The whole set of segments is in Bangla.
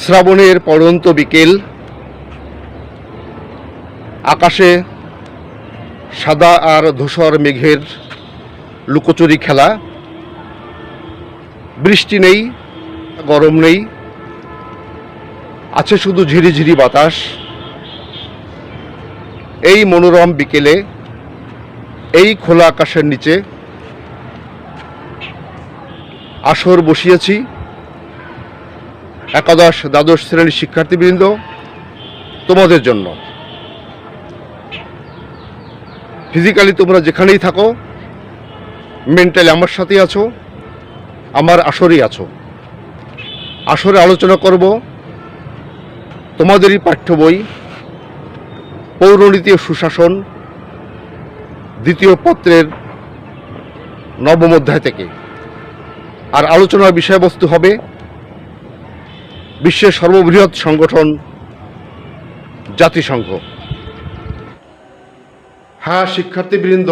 শ্রাবণের পড়ন্ত বিকেল, আকাশে সাদা আর ধূসর মেঘের লুকোচুরি খেলা। বৃষ্টি নেই, গরম নেই, আছে শুধু ঝিরিঝিরি বাতাস। এই মনোরম বিকেলে, এই খোলা আকাশের নিচে আসর বসিয়েছি একাদশ দ্বাদশ শ্রেণীর শিক্ষার্থীবৃন্দ, তোমাদের জন্য। ফিজিক্যালি তোমরা যেখানেই থাকো, মেন্টালি আমার সাথেই আছো, আমার আসরেই আছো। আসরে আলোচনা করব তোমাদেরই পাঠ্য বই পৌরনীতি ও সুশাসন দ্বিতীয় পত্রের নবম অধ্যায় থেকে। আর আলোচনার বিষয়বস্তু হবে বিশ্বের সর্ববৃহৎ সংগঠন জাতিসংঘ। হ্যাঁ শিক্ষার্থীবৃন্দ,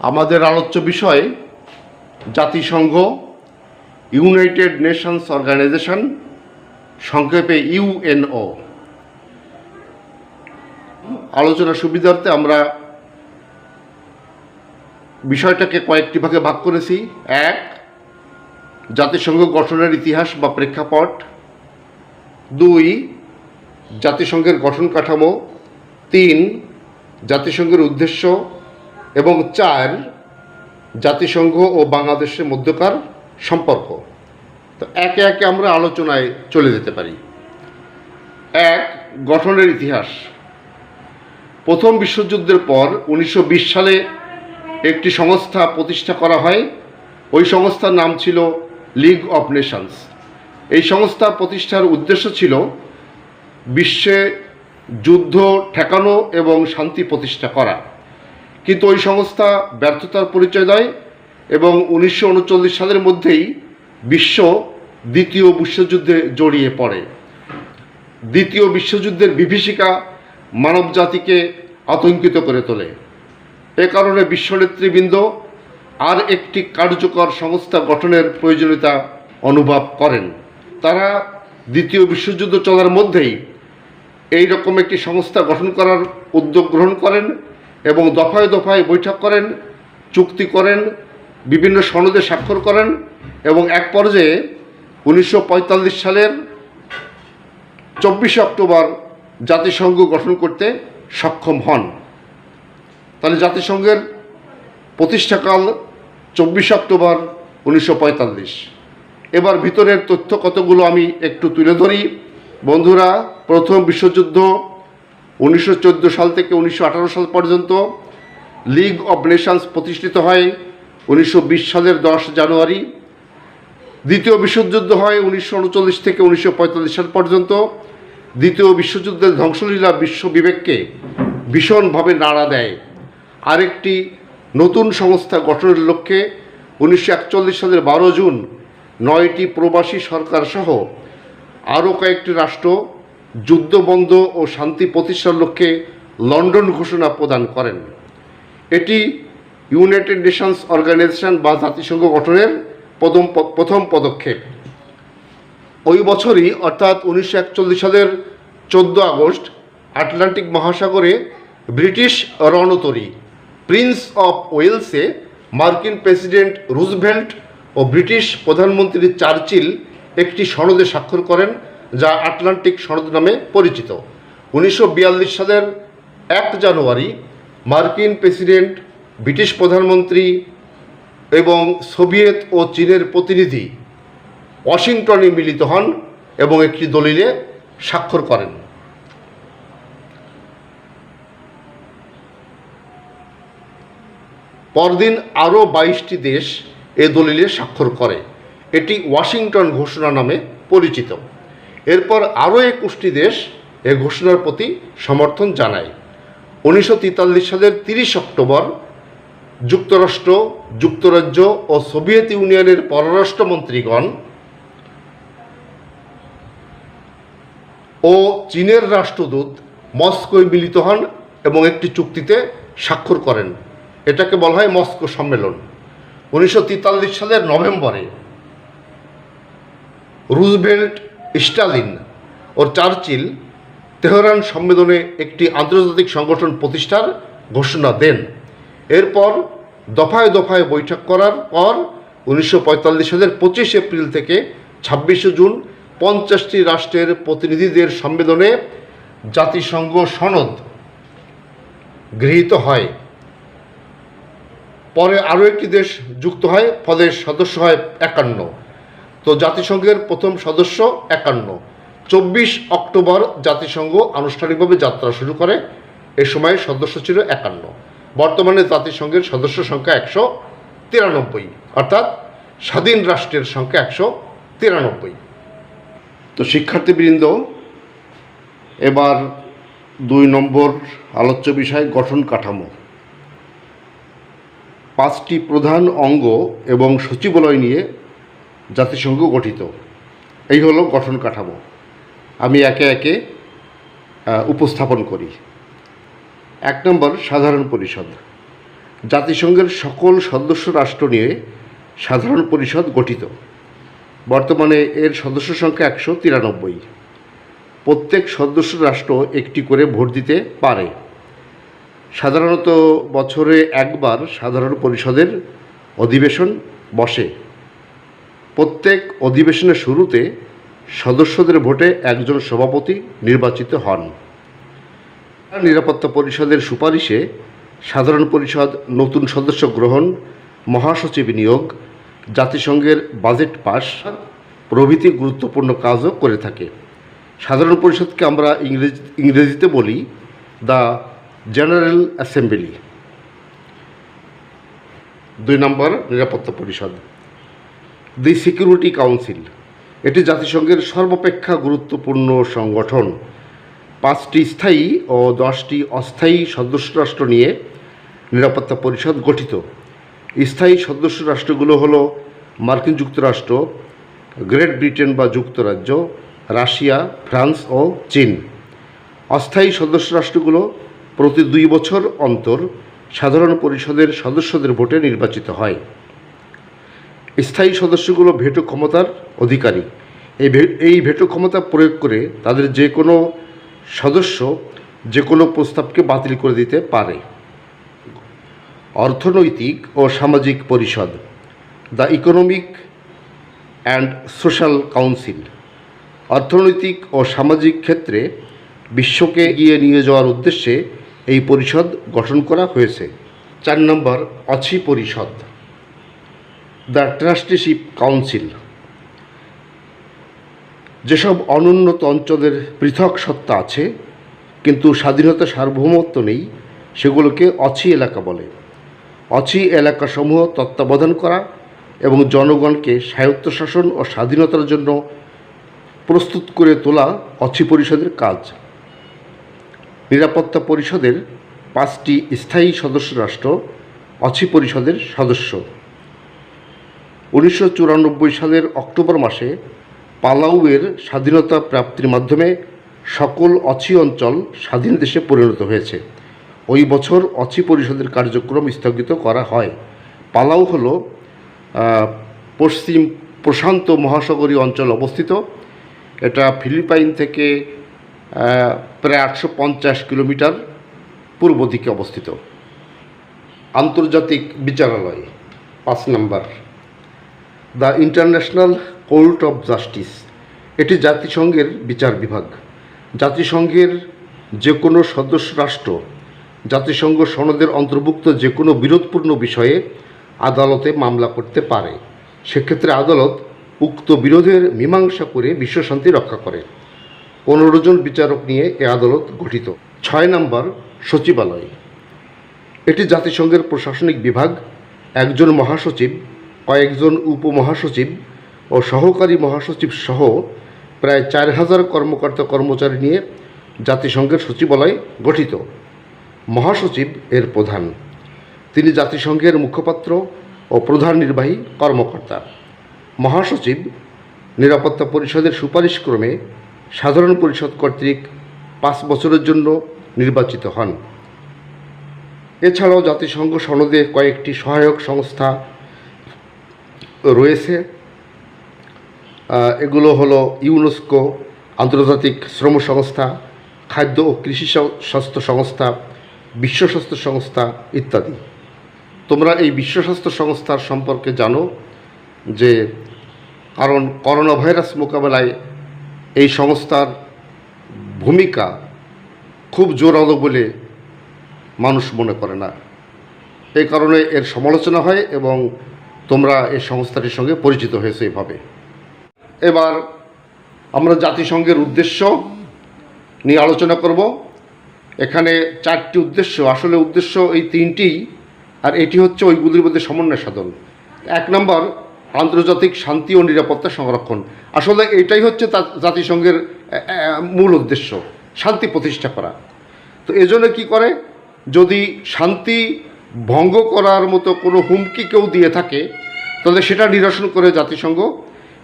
আমাদের আলোচ্য বিষয় জাতিসংঘ, ইউনাইটেড নেশনস অর্গানাইজেশন, সংক্ষেপে ইউএনও। আলোচনার সুবিধার্থে আমরা বিষয়টাকে কয়েকটি ভাগে ভাগ করেছি। 1, জাতিসংঘ গঠনের ইতিহাস বা প্রেক্ষাপট। 2, জাতিসংঘের গঠন কাঠামো। 3, জাতিসংঘের উদ্দেশ্য। এবং 4, জাতিসংঘ ও বাংলাদেশের মধ্যকার সম্পর্ক। তো একে একে আমরা আলোচনায় চলে যেতে পারি। 1, গঠনের ইতিহাস। প্রথম বিশ্বযুদ্ধের পর 1920 সালে একটি সংস্থা প্রতিষ্ঠা করা হয়। ওই সংস্থার নাম ছিল লিগ অফ নেশনস। এই সংস্থা প্রতিষ্ঠার উদ্দেশ্য ছিল বিশ্বে যুদ্ধ ঠেকানো এবং শান্তি প্রতিষ্ঠা করা। কিন্তু ওই সংস্থা ব্যর্থতার পরিচয় দেয় এবং 1939 সালের মধ্যেই বিশ্ব দ্বিতীয় বিশ্বযুদ্ধে জড়িয়ে পড়ে। দ্বিতীয় বিশ্বযুদ্ধের বিভীষিকা মানবজাতিকে আতঙ্কিত করে তোলে। এ কারণে বিশ্ব নেতৃবৃন্দ আর একটি কার্যকর সংস্থা গঠনের প্রয়োজনীয়তা অনুভব করেন। তারা দ্বিতীয় বিশ্বযুদ্ধ চলার মধ্যেই এই রকম একটি সংস্থা গঠন করার উদ্যোগ গ্রহণ করেন এবং দফায় দফায় বৈঠক করেন, চুক্তি করেন, বিভিন্ন সনদে স্বাক্ষর করেন এবং এক পর্যায়ে 1945 সালের 24 অক্টোবর জাতিসংঘ গঠন করতে সক্ষম হন। তাহলে জাতিসংঘের প্রতিষ্ঠাকাল 24 অক্টোবর 1945। এবার ভিতরের তথ্য কতগুলো আমি একটু তুলে ধরি। বন্ধুরা, প্রথম বিশ্বযুদ্ধ 1914 সাল থেকে 1918 সাল পর্যন্ত। লিগ অব নেশনস প্রতিষ্ঠিত হয় 1920 সালের 10 জানুয়ারি। দ্বিতীয় বিশ্বযুদ্ধ হয় 1939 থেকে 1945 সাল পর্যন্ত। দ্বিতীয় বিশ্বযুদ্ধের ধ্বংসলীলা বিশ্ব বিবেককে ভীষণভাবে নাড়া দেয়। আরেকটি নতুন সংস্থা গঠনের লক্ষ্যে 1941 সালের 12 জুন 9টি প্রবাসী সরকার সহ আরও কয়েকটি রাষ্ট্র যুদ্ধবন্ধ ও শান্তি প্রতিষ্ঠার লক্ষ্যে লন্ডন ঘোষণা প্রদান করেন। এটি ইউনাইটেড নেশনস অর্গানাইজেশন বা জাতিসংঘ গঠনের প্রথম পদক্ষেপ। ওই বছরই অর্থাৎ 1941 সালের 14 আগস্ট আটলান্টিক মহাসাগরে ব্রিটিশ রণতরী প্রিন্স অফ ওয়েলসে মার্কিন প্রেসিডেন্ট রুজভেল্ট ও ব্রিটিশ প্রধানমন্ত্রী চার্চিল একটি সনদে স্বাক্ষর করেন, যা আটলান্টিক সনদ নামে পরিচিত। 1942 সালের 1 জানুয়ারি মার্কিন প্রেসিডেন্ট, ব্রিটিশ প্রধানমন্ত্রী এবং সোভিয়েত ও চীনের প্রতিনিধি ওয়াশিংটনে মিলিত হন এবং একটি দলিলে স্বাক্ষর করেন। পরদিন আরও 22টি দেশ এ দলিলে স্বাক্ষর করে। এটি ওয়াশিংটন ঘোষণা নামে পরিচিত। এরপর আরও 21টি দেশ এ ঘোষণার প্রতি সমর্থন জানায়। 1943 সালের 30 অক্টোবর যুক্তরাষ্ট্র, যুক্তরাজ্য ও সোভিয়েত ইউনিয়নের পররাষ্ট্রমন্ত্রীগণ ও চীনের রাষ্ট্রদূত মস্কোয় মিলিত হন এবং একটি চুক্তিতে স্বাক্ষর করেন। এটাকে বলা হয় মস্কো সম্মেলন। 1943 সালের নভেম্বরে রুজভেল্ট স্টালিন ও চার্চিল তেহরান সম্মেলনে একটি আন্তর্জাতিক সংগঠন প্রতিষ্ঠার ঘোষণা দেন। এরপর দফায় দফায় বৈঠক করার পর 1945 সালের 25 এপ্রিল থেকে 26 জুন 50টি রাষ্ট্রের প্রতিনিধিদের সম্মেলনে জাতিসংঘ সনদ গৃহীত হয়। পরে আরও একটি দেশ যুক্ত হয়, ফলে সদস্য হয় 51। তো জাতিসংঘের প্রথম সদস্য 51। 24 অক্টোবর জাতিসংঘ আনুষ্ঠানিকভাবে যাত্রা শুরু করে। এ সময় সদস্য ছিল 51। বর্তমানে জাতিসংঘের সদস্য সংখ্যা 193, অর্থাৎ স্বাধীন রাষ্ট্রের সংখ্যা 193। তো শিক্ষার্থীবৃন্দ, এবার 2 নম্বর আলোচ্য বিষয় গঠন কাঠামো। 5টি প্রধান অঙ্গ এবং সচিবালয় নিয়ে জাতিসংঘ গঠিত। এই হলো গঠন কাঠামো। আমি একে একে উপস্থাপন করি। 1 নম্বর সাধারণ পরিষদ। জাতিসংঘের সকল সদস্য রাষ্ট্র নিয়ে সাধারণ পরিষদ গঠিত। বর্তমানে এর সদস্য সংখ্যা 193। প্রত্যেক সদস্য রাষ্ট্র একটি করে ভোট দিতে পারে। সাধারণত বছরে একবার সাধারণ পরিষদের অধিবেশন বসে। প্রত্যেক অধিবেশনের শুরুতে সদস্যদের ভোটে একজন সভাপতি নির্বাচিত হন। নিরাপত্তা পরিষদের সুপারিশে সাধারণ পরিষদ নতুন সদস্য গ্রহণ, মহাসচিব নিয়োগ, জাতিসংঘের বাজেট পাস প্রভৃতি গুরুত্বপূর্ণ কাজও করে থাকে। সাধারণ পরিষদকে আমরা ইংরেজিতে বলি দ্য জেনারেল অ্যাসেম্বলি। 2 নম্বর নিরাপত্তা পরিষদ। দি সিকিউরিটি কাউন্সিল। এটি জাতিসংঘের সর্বাপেক্ষা গুরুত্বপূর্ণ সংগঠন। 5টি স্থায়ী ও 10টি অস্থায়ী সদস্য রাষ্ট্র নিয়ে নিরাপত্তা পরিষদ গঠিত। স্থায়ী সদস্য রাষ্ট্রগুলো হলো মার্কিন যুক্তরাষ্ট্র, গ্রেট ব্রিটেন বা যুক্তরাজ্য, রাশিয়া, ফ্রান্স ও চীন। অস্থায়ী সদস্য রাষ্ট্রগুলো প্রতি 2 বছর অন্তর সাধারণ পরিষদের সদস্যদের ভোটে নির্বাচিত হয়। স্থায়ী সদস্যগুলো ভেটো ক্ষমতার অধিকারী। এই ভেটো ক্ষমতা প্রয়োগ করে তাদের যে কোনো সদস্য যে কোনো প্রস্তাবকে বাতিল করে দিতে পারে। অর্থনৈতিক ও সামাজিক পরিষদ। The economic and social council. অর্থনৈতিক ও সামাজিক ক্ষেত্রে বিশ্বকে এগিয়ে নিয়ে যাওয়ার উদ্দেশ্যে এই পরিষদ গঠন করা হয়েছে। 4 নম্বর অছি পরিষদ। The trusteeship council. যেসব অনুন্নত অঞ্চলের পৃথক সত্তা আছে কিন্তু স্বাধীনতা সার্বভৌমত্ব নেই, সেগুলোকে অছি এলাকা বলে। অছি এলাকাসমূহ তত্ত্বাবধান করা এবং জনগণকে স্বায়ত্তশাসন ও স্বাধীনতার জন্য প্রস্তুত করে তোলা অছি পরিষদের কাজ। নিরাপত্তা পরিষদের 5টি স্থায়ী সদস্য রাষ্ট্র অছি পরিষদের সদস্য। 1994 সালের অক্টোবর মাসে পালাউয়ের স্বাধীনতা প্রাপ্তির মাধ্যমে সকল অছি অঞ্চল স্বাধীন দেশে পরিণত হয়েছে। ওই বছর অছি পরিষদের কার্যক্রম স্থগিত করা হয়। পালাউ হল পশ্চিম প্রশান্ত মহাসাগরীয় অঞ্চল অবস্থিত। এটা ফিলিপাইন থেকে প্রায় 850 কিলোমিটার পূর্ব দিকে অবস্থিত। আন্তর্জাতিক বিচারালয়। 5 নম্বর the international court of justice. এটি জাতিসংঘের বিচার বিভাগ। জাতিসংঘের যে কোনো সদস্য রাষ্ট্র জাতিসংঘ সনদের অন্তর্ভুক্ত যে কোনো বিরোধপূর্ণ বিষয়ে আদালতে মামলা করতে পারে। সেক্ষেত্রে আদালত উক্ত বিরোধের মীমাংসা করে বিশ্বশান্তি রক্ষা করে। 15 জন বিচারক নিয়ে এ আদালত গঠিত। 6 নম্বর সচিবালয়। এটি জাতিসংঘের প্রশাসনিক বিভাগ। একজন মহাসচিব, কয়েকজন উপমহাসচিব ও সহকারী মহাসচিব সহ প্রায় 4000 কর্মকর্তা কর্মচারী নিয়ে জাতিসংঘের সচিবালয় গঠিত। মহাসচিব এর প্রধান। তিনি জাতিসংঘের মুখপাত্র ও প্রধান নির্বাহী কর্মকর্তা। মহাসচিব নিরাপত্তা পরিষদের সুপারিশক্রমে সাধারণ পরিষদ কর্তৃক 5 বছরের জন্য নির্বাচিত হন। এছাড়াও জাতিসংঘ সনদে কয়েকটি সহায়ক সংস্থা রয়েছে। এগুলো হলো ইউনেস্কো, আন্তর্জাতিক শ্রম সংস্থা, খাদ্য ও কৃষি স্বাস্থ্য সংস্থা, বিশ্ব স্বাস্থ্য সংস্থা ইত্যাদি। তোমরা এই বিশ্ব স্বাস্থ্য সংস্থার সম্পর্কে জানো যে কারণ করোনা ভাইরাস মোকাবেলায় এই সংস্থার ভূমিকা খুব জোরালো বলে মানুষ মনে করে না। এই কারণে এর সমালোচনা হয় এবং তোমরা এই সংস্থাটির সঙ্গে পরিচিত হয়েছে এভাবে। এবার আমরা জাতিসংঘের উদ্দেশ্য নিয়ে আলোচনা করব। এখানে 4টি উদ্দেশ্য, আসলে উদ্দেশ্য এই 3টি, আর এটি হচ্ছে ওইগুলির মধ্যে সমন্বয় সাধন। 1 নম্বর আন্তর্জাতিক শান্তি ও নিরাপত্তা সংরক্ষণ। আসলে এটাই হচ্ছে জাতিসংঘের মূল উদ্দেশ্য, শান্তি প্রতিষ্ঠা করা। তো এজন্য কি করে, যদি শান্তি ভঙ্গ করার মতো কোনো হুমকি কেউ দিয়ে থাকে তাহলে সেটা নিরসন করে জাতিসংঘ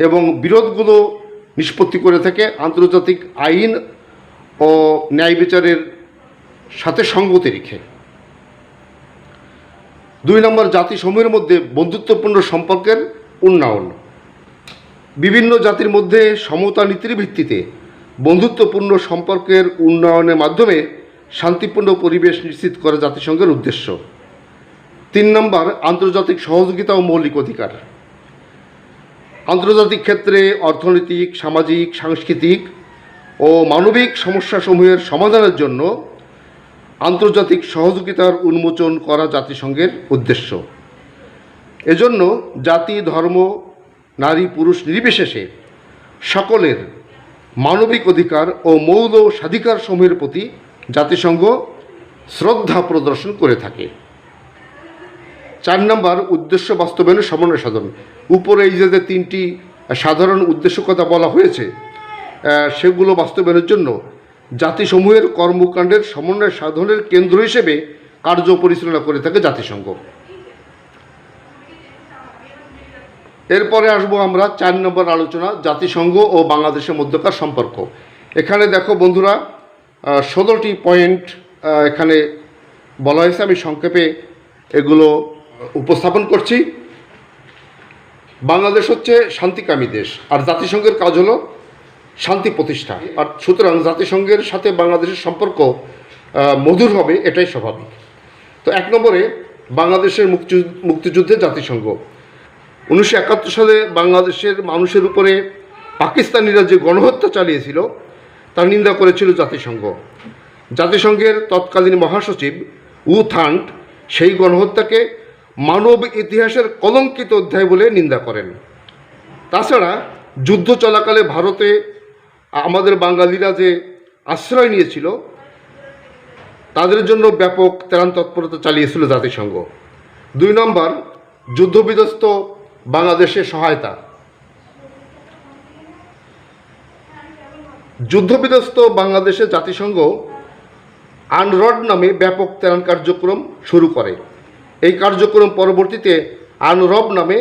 এবং বিরোধগুলো নিষ্পত্তি করে থাকে আন্তর্জাতিক আইন ও ন্যায় বিচারের সাথে সঙ্গতি রেখে। 2 নম্বর জাতিসমূহের মধ্যে বন্ধুত্বপূর্ণ সম্পর্কের উন্নয়ন। বিভিন্ন জাতির মধ্যে সমতা নীতির ভিত্তিতে বন্ধুত্বপূর্ণ সম্পর্কের উন্নয়নের মাধ্যমে শান্তিপূর্ণ পরিবেশ নিশ্চিত করা জাতিসংঘের উদ্দেশ্য। 3 নম্বর আন্তর্জাতিক সহযোগিতা ও মৌলিক অধিকার। আন্তর্জাতিক ক্ষেত্রে অর্থনৈতিক, সামাজিক, সাংস্কৃতিক ও মানবিক সমস্যাসমূহের সমাধানের জন্য আন্তর্জাতিক সহযোগিতার উন্মোচন করা জাতিসংঘের উদ্দেশ্য। এজন্য জাতি, ধর্ম, নারী, পুরুষ নির্বিশেষে সকলের মানবিক অধিকার ও মৌল স্বাধিকারসমূহের প্রতি জাতিসংঘ শ্রদ্ধা প্রদর্শন করে থাকে। 4 নম্বর উদ্দেশ্য বাস্তবায়নের সমন্বয় সাধন। উপরে এই যে 3টি সাধারণ উদ্দেশ্য কথা বলা হয়েছে, সেগুলো বাস্তবায়নের জন্য জাতিসমূহের কর্মকাণ্ডের সমন্বয় সাধনের কেন্দ্র হিসেবে কার্য পরিচালনা করে থাকে জাতিসংঘ। এরপরে আসবো আমরা 4 নম্বর আলোচনা, জাতিসংঘ ও বাংলাদেশের মধ্যকার সম্পর্ক। এখানে দেখো বন্ধুরা, 16টি পয়েন্ট এখানে বলা হয়েছে। আমি সংক্ষেপে এগুলো উপস্থাপন করছি। বাংলাদেশ হচ্ছে শান্তিকামী দেশ, আর জাতিসংঘের কাজ হলো শান্তি প্রতিষ্ঠা। আর সুতরাং জাতিসংঘের সাথে বাংলাদেশের সম্পর্ক মধুর হবে, এটাই স্বাভাবিক। তো 1 নম্বরে বাংলাদেশের মুক্তিযুদ্ধে জাতিসংঘ। 1971 সালে বাংলাদেশের মানুষের উপরে পাকিস্তানিরা যে গণহত্যা চালিয়েছিল তার নিন্দা করেছিল জাতিসংঘ। জাতিসংঘের তৎকালীন মহাসচিব উ থান্ট সেই গণহত্যাকে মানব ইতিহাসের কলঙ্কিত অধ্যায় বলে নিন্দা করেন। তাছাড়া যুদ্ধ চলাকালে ভারতে আমাদের বাঙালিরা যে আশ্রয় নিয়েছিল তাদের জন্য ব্যাপক ত্রাণ তৎপরতা চালিয়েছিল জাতিসংঘ। 2 নম্বর যুদ্ধবিধ্বস্ত বাংলাদেশের সহায়তা। যুদ্ধবিধ্বস্ত বাংলাদেশে জাতিসংঘ আনরড নামে ব্যাপক ত্রাণ কার্যক্রম শুরু করে। এই কার্যক্রম পরবর্তীতে আনরব নামে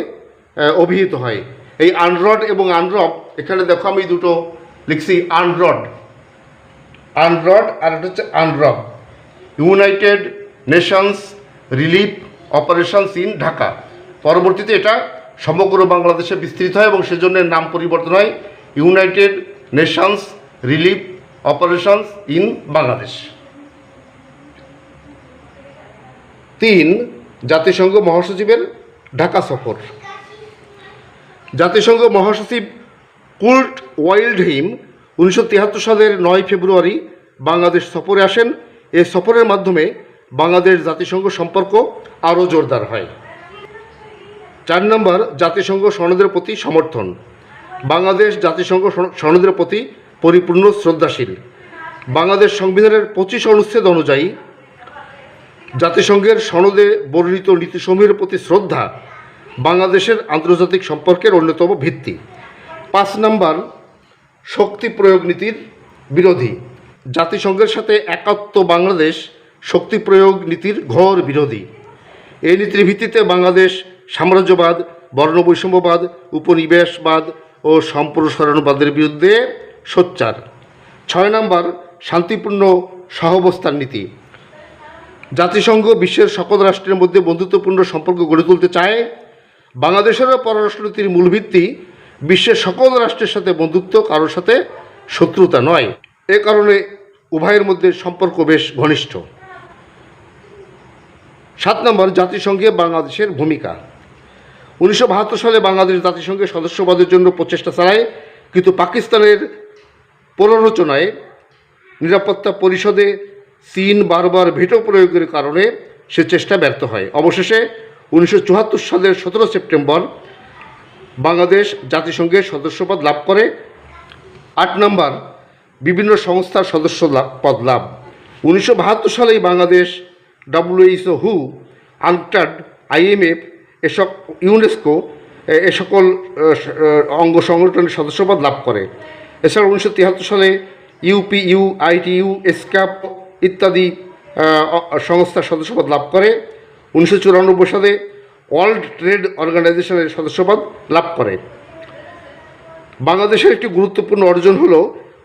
অভিহিত হয়। এই আনরড এবং আনরব, এখানে দেখো আমি দুটো লিখছি, আনরড আর এটা হচ্ছে UNROB, United Nations relief operations in Dhaka. পরবর্তীতে এটা সমগ্র বাংলাদেশে বিস্তৃত হয় এবং সেজন্য নাম পরিবর্তন হয় United Nations relief operations in Bangladesh. 3 জাতিসংঘ মহাসচিবের ঢাকা সফর। জাতিসংঘ মহাসচিব কুর্ট ওয়াইল্ডহিম 1973 সালের 9 ফেব্রুয়ারি বাংলাদেশ সফরে আসেন। এই সফরের মাধ্যমে বাংলাদেশ জাতিসংঘ সম্পর্ক আরও জোরদার হয়। 4 নম্বর জাতিসংঘ সনদের প্রতি সমর্থন। বাংলাদেশ জাতিসংঘ সনদের প্রতি পরিপূর্ণ শ্রদ্ধাশীল। বাংলাদেশ সংবিধানের 25 অনুচ্ছেদ অনুযায়ী জাতিসংঘের সনদে বর্ণিত নীতিসমূহের প্রতি শ্রদ্ধা বাংলাদেশের আন্তর্জাতিক সম্পর্কের অন্যতম ভিত্তি। 5 নম্বর শক্তি প্রয়োগ নীতির বিরোধী। জাতিসংঘের সাথে একাত্ম বাংলাদেশ শক্তি প্রয়োগ নীতির ঘোর বিরোধী। এই নীতির ভিত্তিতে বাংলাদেশ সাম্রাজ্যবাদ, বর্ণবৈষম্যবাদ, উপনিবেশবাদ ও সম্প্রসারণবাদের বিরুদ্ধে সোচ্চার। 6 নম্বর শান্তিপূর্ণ সহাবস্থান নীতি। জাতিসংঘ বিশ্বের সকল রাষ্ট্রের মধ্যে বন্ধুত্বপূর্ণ সম্পর্ক গড়ে তুলতে চায়। বাংলাদেশেরও পররাষ্ট্রনীতির মূল ভিত্তি বিশ্বের সকল রাষ্ট্রের সাথে বন্ধুত্ব, কারোর সাথে শত্রুতা নয়। এ কারণে উভয়ের মধ্যে সম্পর্ক বেশ ঘনিষ্ঠ। 7 নম্বর, জাতিসংঘে বাংলাদেশের ভূমিকা। 1972 সালে বাংলাদেশ জাতিসংঘের সদস্যপদের জন্য প্রচেষ্টা চালায়, কিন্তু পাকিস্তানের প্ররোচনায় নিরাপত্তা পরিষদে চীন বারবার ভেটো প্রয়োগের কারণে সে চেষ্টা ব্যর্থ হয়। অবশেষে 1974 সালের 17 সেপ্টেম্বর বাংলাদেশ জাতিসংঘের সদস্যপদ লাভ করে। 8 নম্বর, বিভিন্ন সংস্থার সদস্য পদ লাভ। 1972 সালেই বাংলাদেশ WHO, হু, আনক্টাড, IMF, এসব ইউনেস্কো এ সকল অঙ্গ সংগঠনের সদস্যপদ লাভ করে। এছাড়া 1973 সালে UPU, ITU, এসক্যাপ ইত্যাদি সংস্থার সদস্যপদ লাভ করে। 1994 সালে ওয়ার্ল্ড ট্রেড অর্গানাইজেশনের সদস্যপদ লাভ করে। বাংলাদেশের একটি গুরুত্বপূর্ণ অর্জন হল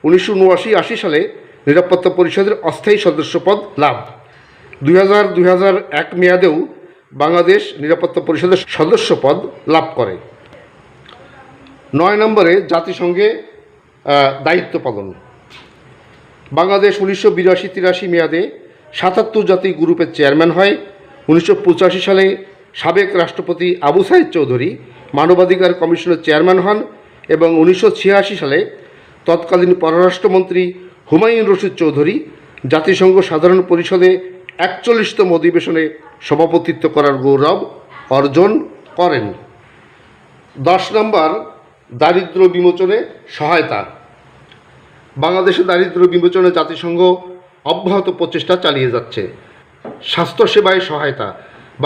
1979-80 সালে নিরাপত্তা পরিষদের অস্থায়ী সদস্যপদ লাভ। 2000-2001 মেয়াদেও বাংলাদেশ নিরাপত্তা পরিষদের সদস্যপদ লাভ করে। 9 নম্বরে, জাতিসংঘে দায়িত্ব পালন। বাংলাদেশ 1982-83 মেয়াদে 77 জাতি গ্রুপের চেয়ারম্যান হয়। 1985 সালে সাবেক রাষ্ট্রপতি আবু সাইদ চৌধুরী মানবাধিকার কমিশনের চেয়ারম্যান হন এবং 1986 সালে তৎকালীন পররাষ্ট্রমন্ত্রী হুমায়ুন রশিদ চৌধুরী জাতিসংঘ সাধারণ পরিষদে 41তম অধিবেশনে সভাপতিত্ব করার গৌরব অর্জন করেন। 10 নম্বর, দারিদ্র্য বিমোচনে সহায়তা। বাংলাদেশে দারিদ্র্য বিমোচনে জাতিসংঘ অব্যাহত প্রচেষ্টা চালিয়ে যাচ্ছে। স্বাস্থ্যসেবায় সহায়তা।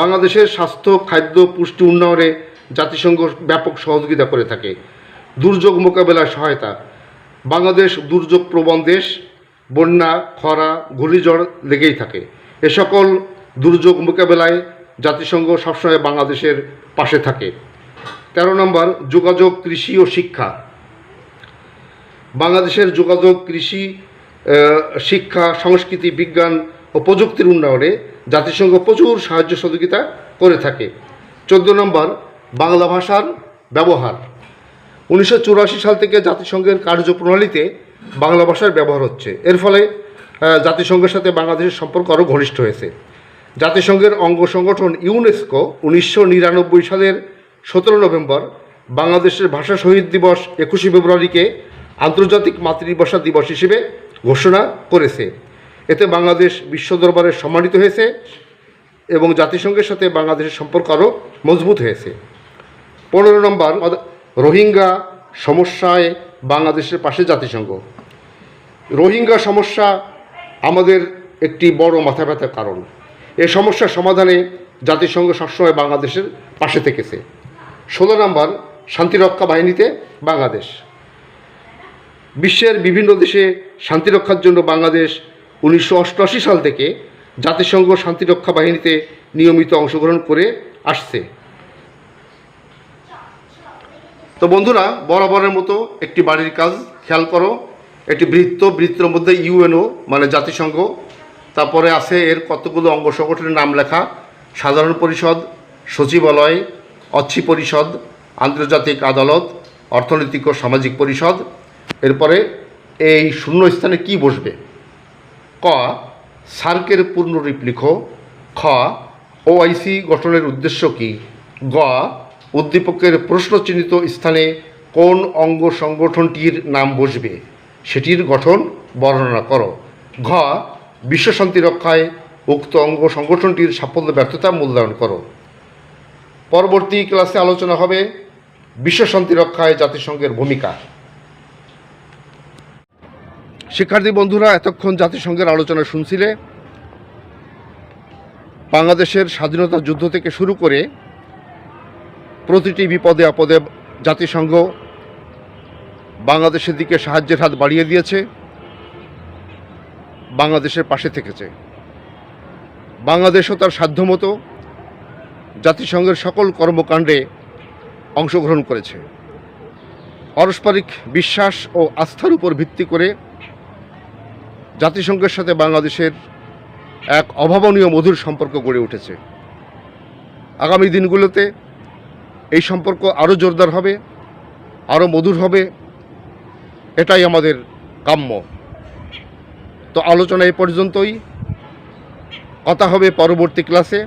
বাংলাদেশের স্বাস্থ্য, খাদ্য, পুষ্টি উন্নয়নে জাতিসংঘ ব্যাপক সহযোগিতা করে থাকে। দুর্যোগ মোকাবেলায় সহায়তা। বাংলাদেশ দুর্যোগ প্রবণ দেশ। বন্যা, খরা, ঘূর্ণিঝড় লেগেই থাকে। এ সকল দুর্যোগ মোকাবেলায় জাতিসংঘ সবসময় বাংলাদেশের পাশে থাকে। 13 নম্বর, যোগাযোগ, কৃষি ও শিক্ষা। বাংলাদেশের যোগাযোগ, কৃষি, শিক্ষা, সংস্কৃতি, বিজ্ঞান ও প্রযুক্তির উন্নয়নে জাতিসংঘ প্রচুর সাহায্য সহযোগিতা করে থাকে। 14 নম্বর, বাংলা ভাষার ব্যবহার। 1984 সাল থেকে জাতিসংঘের কার্যপ্রণালীতে বাংলা ভাষার ব্যবহার হচ্ছে। এর ফলে জাতিসংঘের সাথে বাংলাদেশের সম্পর্ক আরও ঘনিষ্ঠ হয়েছে। জাতিসংঘের অঙ্গ সংগঠন ইউনেস্কো 1999 সালের 17 নভেম্বর বাংলাদেশের ভাষা শহীদ দিবস 21 ফেব্রুয়ারিকে আন্তর্জাতিক মাতৃভাষা দিবস হিসেবে ঘোষণা করেছে। এতে বাংলাদেশ বিশ্ব দরবারে সম্মানিত হয়েছে এবং জাতিসংঘের সাথে বাংলাদেশের সম্পর্ক আরও মজবুত হয়েছে। 15 নম্বর, রোহিঙ্গা সমস্যায় বাংলাদেশের পাশে জাতিসংঘ। রোহিঙ্গা সমস্যা আমাদের একটি বড় মাথা ব্যথার কারণ। এ সমস্যার সমাধানে জাতিসংঘ সবসময় বাংলাদেশের পাশে থেকেছে। 16 নম্বর, শান্তিরক্ষা বাহিনীতে বাংলাদেশ। বিশ্বের বিভিন্ন দেশে শান্তিরক্ষার জন্য বাংলাদেশ 1988 সাল থেকে জাতিসংঘ শান্তিরক্ষা বাহিনীতে নিয়মিত অংশগ্রহণ করে আসছে। তো বন্ধুরা, বরাবরের মতো একটি বাড়ির কাজ খেয়াল করো। একটি বৃত্তের মধ্যে ইউএনও মানে জাতিসংঘ, তারপরে আছে এর কতগুলো অঙ্গ সংগঠনের নাম লেখা: সাধারণ পরিষদ, সচিবালয়, অচ্ছি পরিষদ, আন্তর্জাতিক আদালত, অর্থনৈতিক ও সামাজিক পরিষদ। এরপরে এই শূন্য স্থানে কি বসবে? ক, সার্কের পূর্ণরূপ লিখো। খ, ওআইসি গঠনের উদ্দেশ্য কী? গ, উদ্দীপকের প্রশ্নচিহ্নিত স্থানে কোন অঙ্গ সংগঠনটির নাম বসবে সেটির গঠন বর্ণনা করো। ঘ, বিশ্বশান্তি রক্ষায় উক্ত অঙ্গ সংগঠনটির সাফল্য ব্যর্থতা মূল্যায়ন করো। পরবর্তী ক্লাসে আলোচনা হবে বিশ্বশান্তি রক্ষায় জাতিসংঘের ভূমিকা। শিক্ষার্থী বন্ধুরা, এতক্ষণ জাতিসংঘের আলোচনা শুনছিলে। বাংলাদেশের স্বাধীনতা যুদ্ধ থেকে শুরু করে প্রতিটি বিপদে আপদে জাতিসংঘ বাংলাদেশের দিকে সাহায্যের হাত বাড়িয়ে দিয়েছে, বাংলাদেশের পাশে থেকেছে। বাংলাদেশও তার সাধ্যমতো জাতিসংঘের সকল কর্মকাণ্ডে অংশগ্রহণ করেছে। পারস্পরিক বিশ্বাস ও আস্থার উপর ভিত্তি করে জাতিসংঘের সাথে বাংলাদেশের এক অভাবনীয় মধুর সম্পর্ক গড়ে উঠেছে। আগামী দিনগুলোতে এই সম্পর্ক আরও জোরদার হবে আরও মধুর হবে, এটাই আমাদের কাম্য। তো আলোচনা এ পর্যন্তই। কথা হবে পরবর্তী ক্লাসে,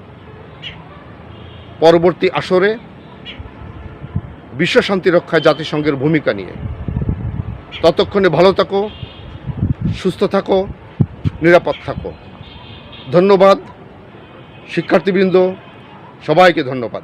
পরবর্তী আসরে বিশ্ব শান্তি রক্ষায় জাতিসংঘের ভূমিকা নিয়ে। ততক্ষণে ভালো থাকো, সুস্থ থাকো, নিরাপদ থাকো। ধন্যবাদ শিক্ষার্থীবৃন্দ, সবাইকে ধন্যবাদ।